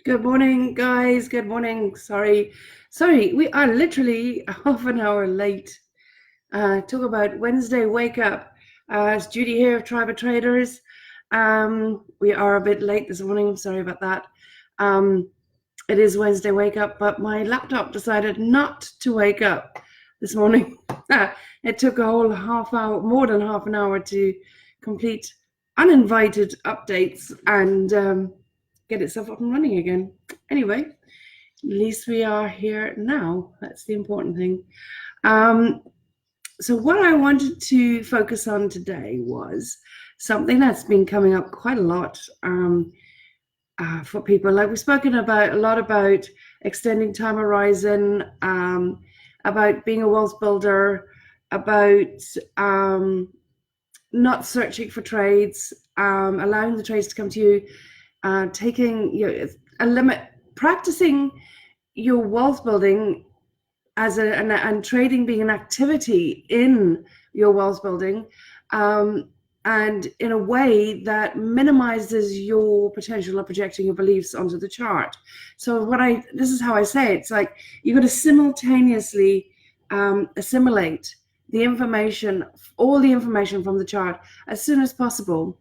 Good morning, guys. Good morning. Sorry, we are literally half an hour late. Talk about Wednesday wake up. It's Judy here of Tribe of Traders. We are a bit late this morning. Sorry about that. It is Wednesday wake up, but my laptop decided not to wake up this morning. It took a whole half hour, more than half an hour, to complete uninvited updates and get itself up and running again. Anyway, at least we are here now. That's the important thing. So what I wanted to focus on today was something that's been coming up quite a lot for people. Like we've spoken about a lot about extending time horizon, about being a wealth builder, about not searching for trades, allowing the trades to come to you, taking a limit, practicing your wealth building as and trading being an activity in your wealth building, and in a way that minimizes your potential of projecting your beliefs onto the chart. So this is how I say it. It's like you've got to simultaneously assimilate the information, all the information from the chart as soon as possible.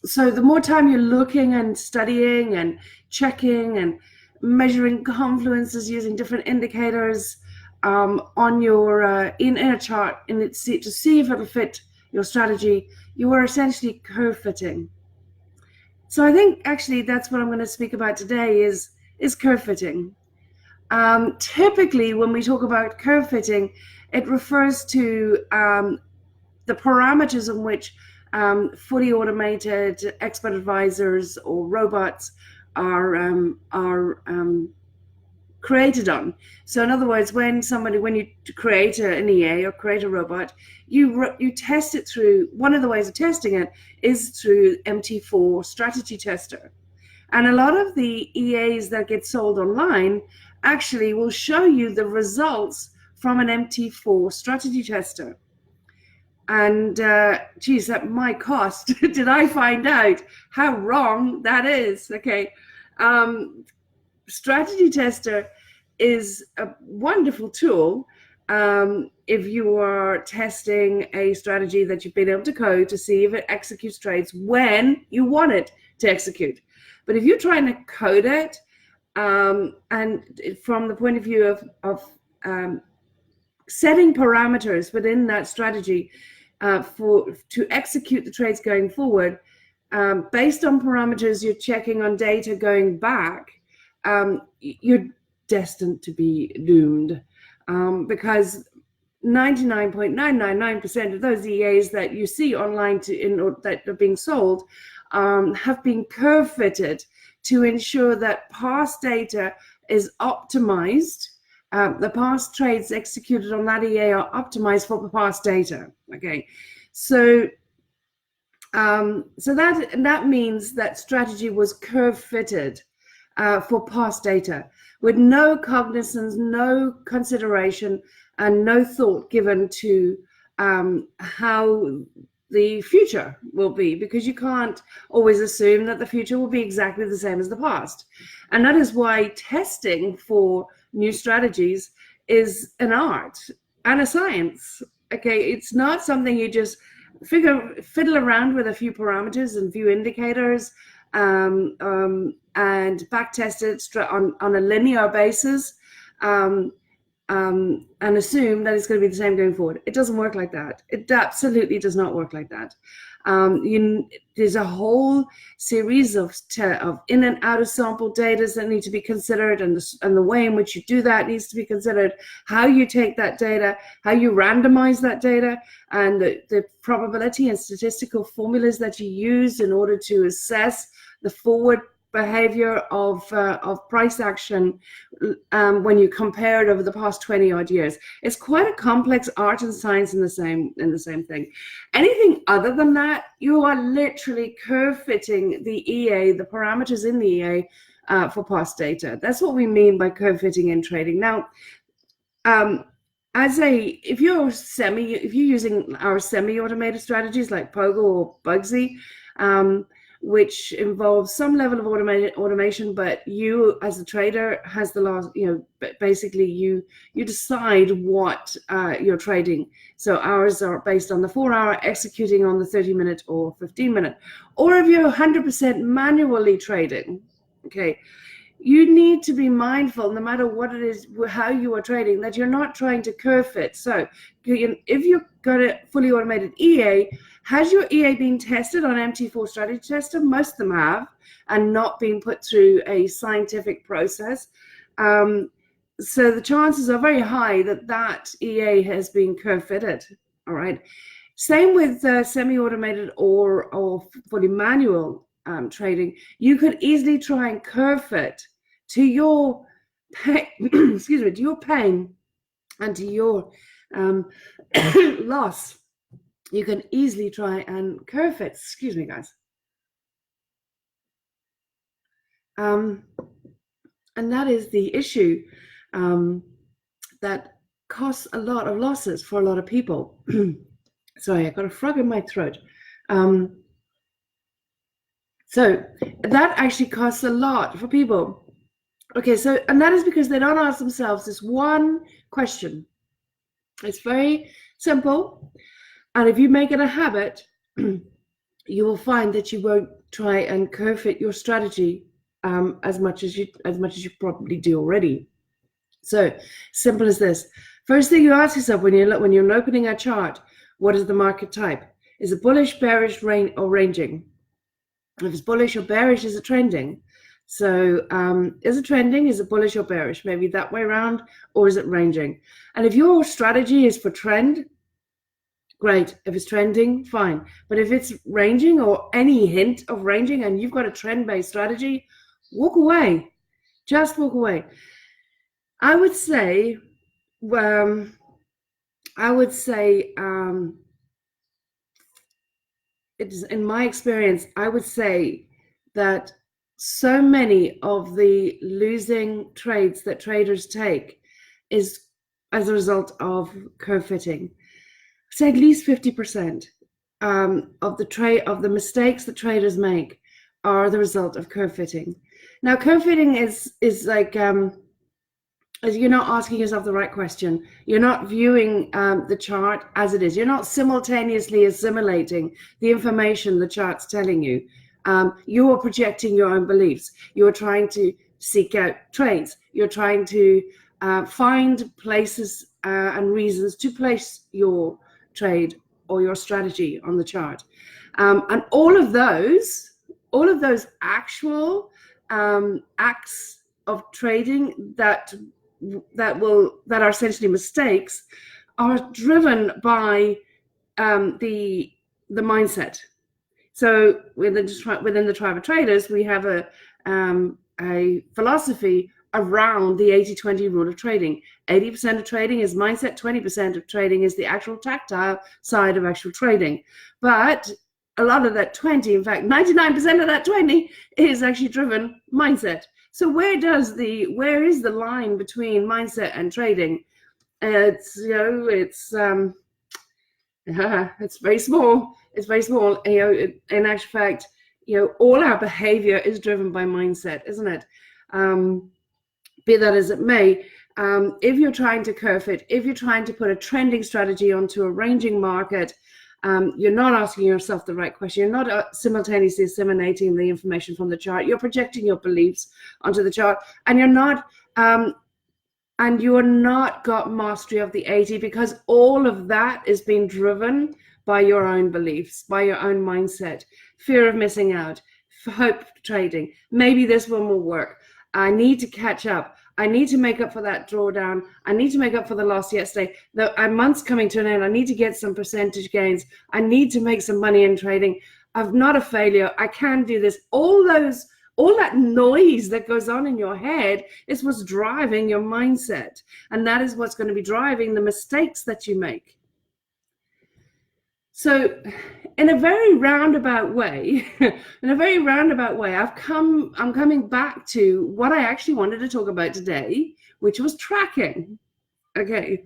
So the more time you're looking and studying and checking and measuring confluences using different indicators on your in a chart to see if it'll fit your strategy, you are essentially curve fitting. So I think actually that's what I'm going to speak about today is curve fitting. Typically when we talk about curve fitting, it refers to the parameters in which fully automated expert advisors or robots are created on. So in other words, when you create an EA or create a robot, you test it through, one of the ways of testing it is through MT4 strategy tester. And a lot of the EAs that get sold online actually will show you the results from an MT4 strategy tester. And geez, at my cost, did I find out how wrong that is? Okay. Strategy tester is a wonderful tool if you are testing a strategy that you've been able to code to see if it executes trades when you want it to execute. But if you're trying to code it, and from the point of view of setting parameters within that strategy to execute the trades going forward, based on parameters you're checking on data going back, you're destined to be doomed, because 99.999% of those EAs that you see online that are being sold have been curve fitted to ensure that past data is optimized. The past trades executed on that EA are optimized for the past data. Okay, so that means that strategy was curve fitted for past data, with no cognizance, no consideration, and no thought given to how the future will be, because you can't always assume that the future will be exactly the same as the past. And that is why testing for new strategies is an art and a science. Okay, it's not something you just fiddle around with a few parameters and few indicators and back test it on a linear basis and assume that it's going to be the same going forward. It doesn't work like that. It absolutely does not work like that. There's a whole series of in and out of sample data that need to be considered, and the way in which you do that needs to be considered. How you take that data, how you randomize that data, and the probability and statistical formulas that you use in order to assess the forward behavior of price action when you compare it over the past 20 odd years. It's quite a complex art and science in the same thing. Anything other than that, you are literally curve fitting the EA, the parameters in the EA for past data. That's what we mean by curve fitting in trading. Now, if you're using our semi-automated strategies like Pogo or Bugsy, which involves some level of automation, but you as a trader has the last, basically you decide what you're trading. So hours are based on the 4-hour, executing on the 30-minute or 15-minute. Or if you're 100% manually trading, okay, you need to be mindful, no matter what it is, how you are trading, that you're not trying to curve fit. So if you've got a fully automated EA, has your EA been tested on MT4 Strategy Tester? Most of them have, and not been put through a scientific process. So the chances are very high that EA has been curve fitted. All right. Same with semi-automated or fully manual trading. You could easily try and curve fit to your excuse me, to your pain and to your loss. You can easily try and curve fit. Excuse me, guys. And that is the issue that costs a lot of losses for a lot of people. Sorry, I got a frog in my throat. So that actually costs a lot for people. Okay, so, and that is because they don't ask themselves this one question. It's very simple. And if you make it a habit, you will find that you won't try and curve fit your strategy as much as you probably do already. So simple as this. First thing you ask yourself when you're opening a chart, what is the market type? Is it bullish, bearish, or ranging? If it's bullish or bearish, is it trending? So is it trending? Is it bullish or bearish? Maybe that way around, or is it ranging? And if your strategy is for trend, great. If it's trending, fine. But if it's ranging or any hint of ranging and you've got a trend-based strategy, walk away. Just walk away. I would say it's, in my experience, I would say that so many of the losing trades that traders take is as a result of curve fitting. Say at least 50% of the mistakes that traders make are the result of curve fitting. Now, curve fitting is like you're not asking yourself the right question. You're not viewing the chart as it is. You're not simultaneously assimilating the information the chart's telling you. You are projecting your own beliefs. You're trying to seek out trades. You're trying to find places and reasons to place your trade or your strategy on the chart. And all of those actual acts of trading that are essentially mistakes are driven by the mindset. So within the tribe of traders, we have a philosophy around the 80-20 rule of trading. 80% of trading is mindset, 20% of trading is the actual tactile side of actual trading. But a lot of that 20, in fact, 99% of that 20 is actually driven mindset. So where is the line between mindset and trading? It's very small. It's very small. In actual fact, all our behavior is driven by mindset, isn't it? Be that as it may, if you're trying to curve fit, if you're trying to put a trending strategy onto a ranging market, you're not asking yourself the right question. You're not simultaneously assimilating the information from the chart. You're projecting your beliefs onto the chart, and you're not got mastery of the 80, because all of that is being driven by your own beliefs, by your own mindset, fear of missing out, hope trading. Maybe this one will work. I need to catch up. I need to make up for that drawdown. I need to make up for the loss yesterday. The month's coming to an end. I need to get some percentage gains. I need to make some money in trading. I'm not a failure. I can do this. All that noise that goes on in your head is what's driving your mindset. And that is what's going to be driving the mistakes that you make. So in a very roundabout way, I'm coming back to what I actually wanted to talk about today, which was tracking. Okay.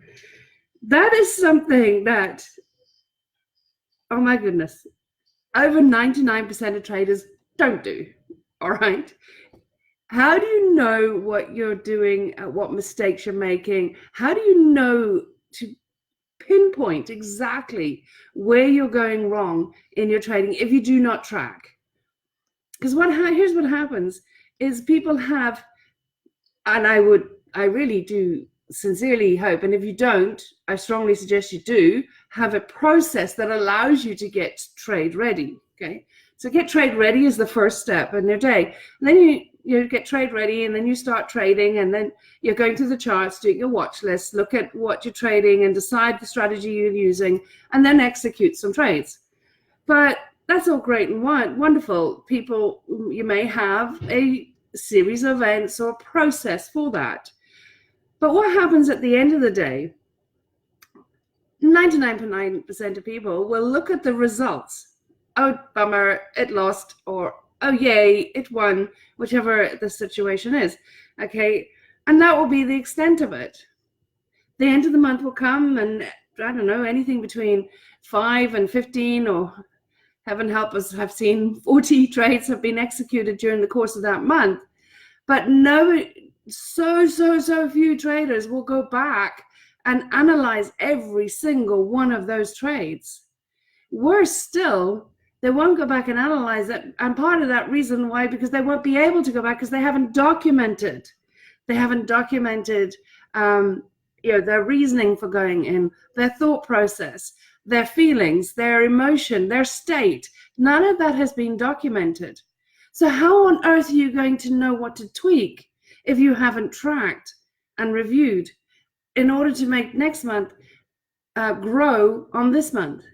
That is something that, oh my goodness, over 99% of traders don't do. All right. How do you know what you're doing, what mistakes you're making? How do you know to pinpoint exactly where you're going wrong in your trading if you do not track? Because here's what happens is people have, and I really do sincerely hope, and if you don't, I strongly suggest you do have a process that allows you to get trade ready. Okay, so get trade ready is the first step in your day. And then you get trade ready, and then you start trading, and then you're going through the charts, doing your watch list, look at what you're trading, and decide the strategy you're using, and then execute some trades. But that's all great and wonderful. People, you may have a series of events or process for that. But what happens at the end of the day, 99.9% of people will look at the results. Oh, bummer, it lost, or oh, yay, it won, whichever the situation is. Okay, and that will be the extent of it. The end of the month will come, and I don't know, anything between 5 and 15, or heaven help us, I've seen 40 trades have been executed during the course of that month. But so few traders will go back and analyze every single one of those trades. Worse still, they won't go back and analyze it. And part of that reason why, because they won't be able to go back, because they haven't documented. They haven't documented their reasoning for going in, their thought process, their feelings, their emotion, their state. None of that has been documented. So how on earth are you going to know what to tweak if you haven't tracked and reviewed in order to make next month grow on this month?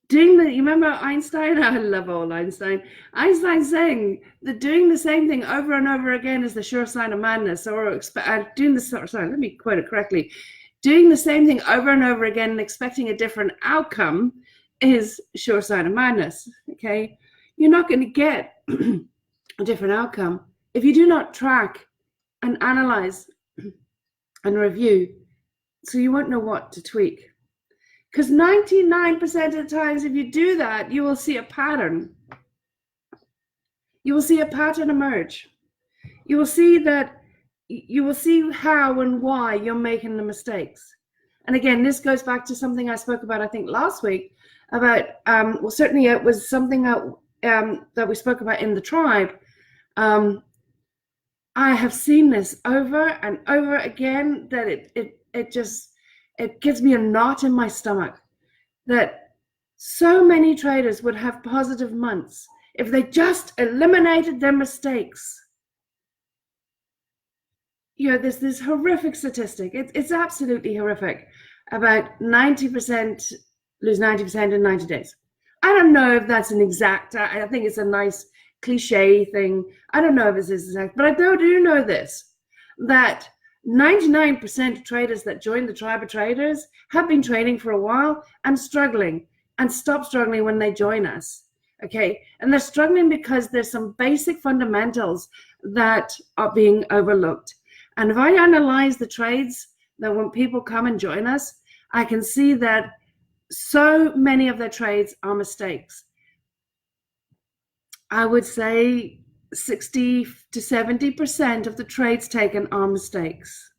You remember Einstein? I love old Einstein. Einstein saying that doing the same thing over and over again is the sure sign of madness, or doing let me quote it correctly. Doing the same thing over and over again and expecting a different outcome is a sure sign of madness. Okay, you're not going to get a different outcome if you do not track and analyze and review, so you won't know what to tweak. Because 99% of the times, if you do that, you will see a pattern. You will see a pattern emerge. You will see how and why you're making the mistakes. And again, this goes back to something I spoke about, I think, last week, about, certainly it was something that we spoke about in the tribe. I have seen this over and over again, that it gives me a knot in my stomach, that so many traders would have positive months if they just eliminated their mistakes. There's this horrific statistic. It's absolutely horrific. About 90% lose 90% in 90 days. I don't know if that's an exact, I think it's a nice cliche thing. I don't know if it's exact, but I do know this, that 99% of traders that join the tribe of traders have been trading for a while and struggling, and stop struggling when they join us. Okay, and they're struggling because there's some basic fundamentals that are being overlooked. And if I analyze the trades that when people come and join us, I can see that so many of their trades are mistakes. I would say 60 to 70% of the trades taken are mistakes.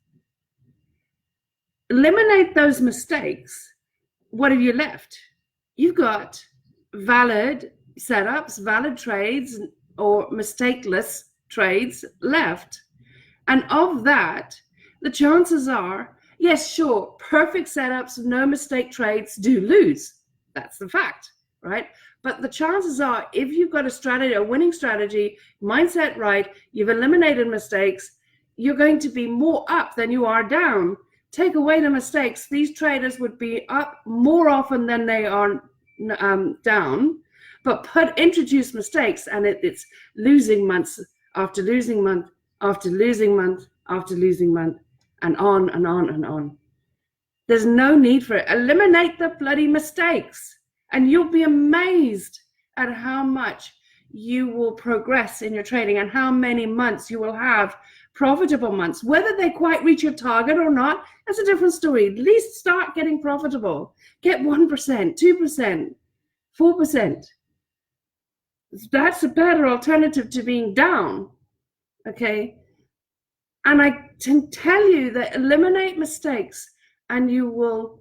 Eliminate those mistakes. What have you left? You've got valid setups, valid trades, or mistakeless trades left. And of that, the chances are, yes, sure, perfect setups, no mistake trades do lose. That's the fact, right? But the chances are, if you've got a strategy, a winning strategy, mindset right, you've eliminated mistakes, you're going to be more up than you are down. Take away the mistakes, these traders would be up more often than they are down. But introduce mistakes, and it's losing months after losing month after losing month after losing month, and on and on and on. There's no need for it. Eliminate the bloody mistakes, and you'll be amazed at how much you will progress in your trading and how many months you will have profitable months. Whether they quite reach your target or not, that's a different story. At least start getting profitable. Get 1%, 2%, 4%. That's a better alternative to being down. Okay. And I can tell you that eliminate mistakes and you will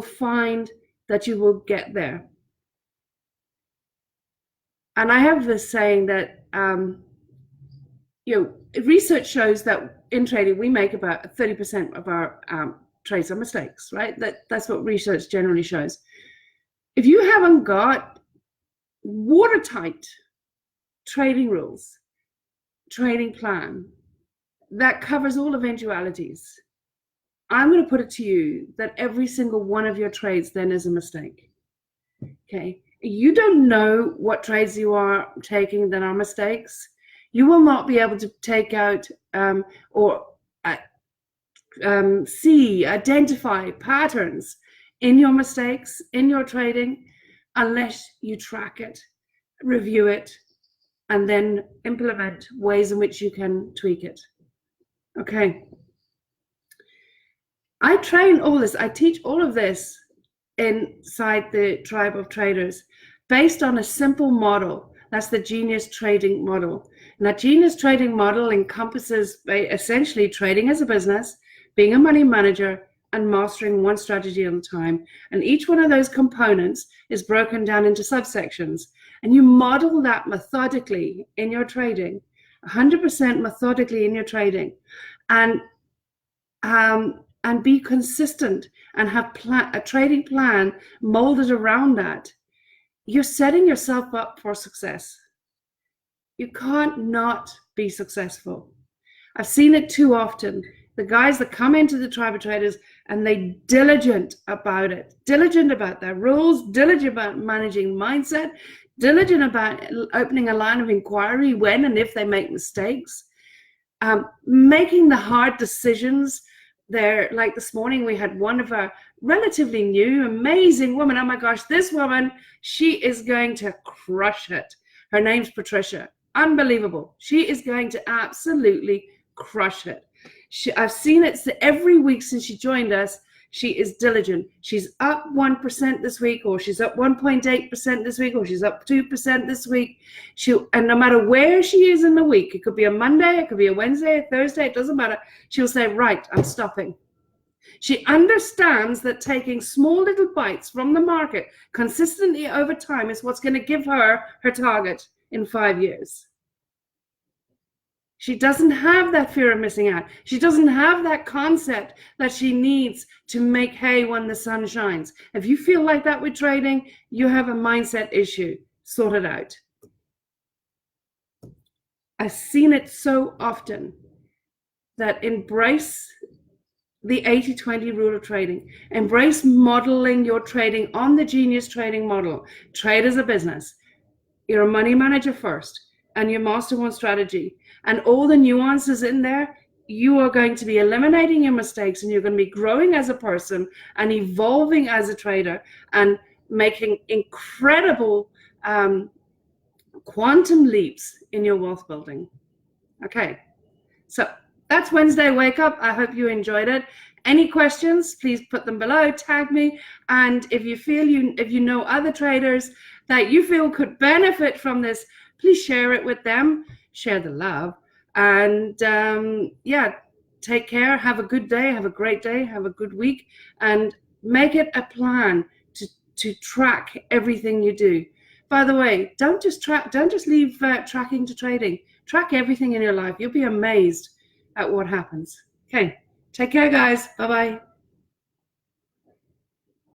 find that you will get there. And I have this saying that research shows that in trading we make about 30% of our trades are mistakes, right? That's what research generally shows. If you haven't got watertight trading rules, trading plan that covers all eventualities, I'm going to put it to you that every single one of your trades then is a mistake. Okay. You don't know what trades you are taking that are mistakes. You will not be able to take out or identify patterns in your mistakes, in your trading, unless you track it, review it, and then implement ways in which you can tweak it. Okay. I train all this, I teach all of this inside the tribe of traders based on a simple model. That's the genius trading model. And that genius trading model encompasses essentially trading as a business, being a money manager, and mastering one strategy at a time. And each one of those components is broken down into subsections. And you model that methodically in your trading, 100% methodically in your trading. And be consistent and have a trading plan molded around that. You're setting yourself up for success. You can't not be successful. I've seen it too often. The guys that come into the tribe of traders and they diligent about it, diligent about their rules, diligent about managing mindset, diligent about opening a line of inquiry when and if they make mistakes, making the hard decisions. There, like this morning, we had one of our relatively new, amazing woman. Oh my gosh, this woman, she is going to crush it. Her name's Patricia. Unbelievable. She is going to absolutely crush it. I've seen it every week since she joined us. She is diligent. She's up 1% this week, or she's up 1.8% this week, or she's up 2% this week. And no matter where she is in the week, it could be a Monday, it could be a Wednesday, a Thursday, it doesn't matter. She'll say, right, I'm stopping. She understands that taking small little bites from the market consistently over time is what's going to give her her target in 5 years. She doesn't have that fear of missing out. She doesn't have that concept that she needs to make hay when the sun shines. If you feel like that with trading, you have a mindset issue. Sort it out. I've seen it so often that embrace the 80-20 rule of trading. Embrace modeling your trading on the genius trading model. Trade as a business. You're a money manager first, and you master one strategy. And all the nuances in there, you are going to be eliminating your mistakes, and you're going to be growing as a person and evolving as a trader and making incredible quantum leaps in your wealth building. Okay, so that's Wednesday Wake Up. I hope you enjoyed it. Any questions, please put them below, tag me. And if you feel if you know other traders that you feel could benefit from this, please share it with them. Share the love. And yeah, take care. Have a good day. Have a great day. Have a good week. And make it a plan to track everything you do. By the way, don't just leave tracking to trading. Track everything in your life. You'll be amazed at what happens. Okay, take care, guys. Bye-bye.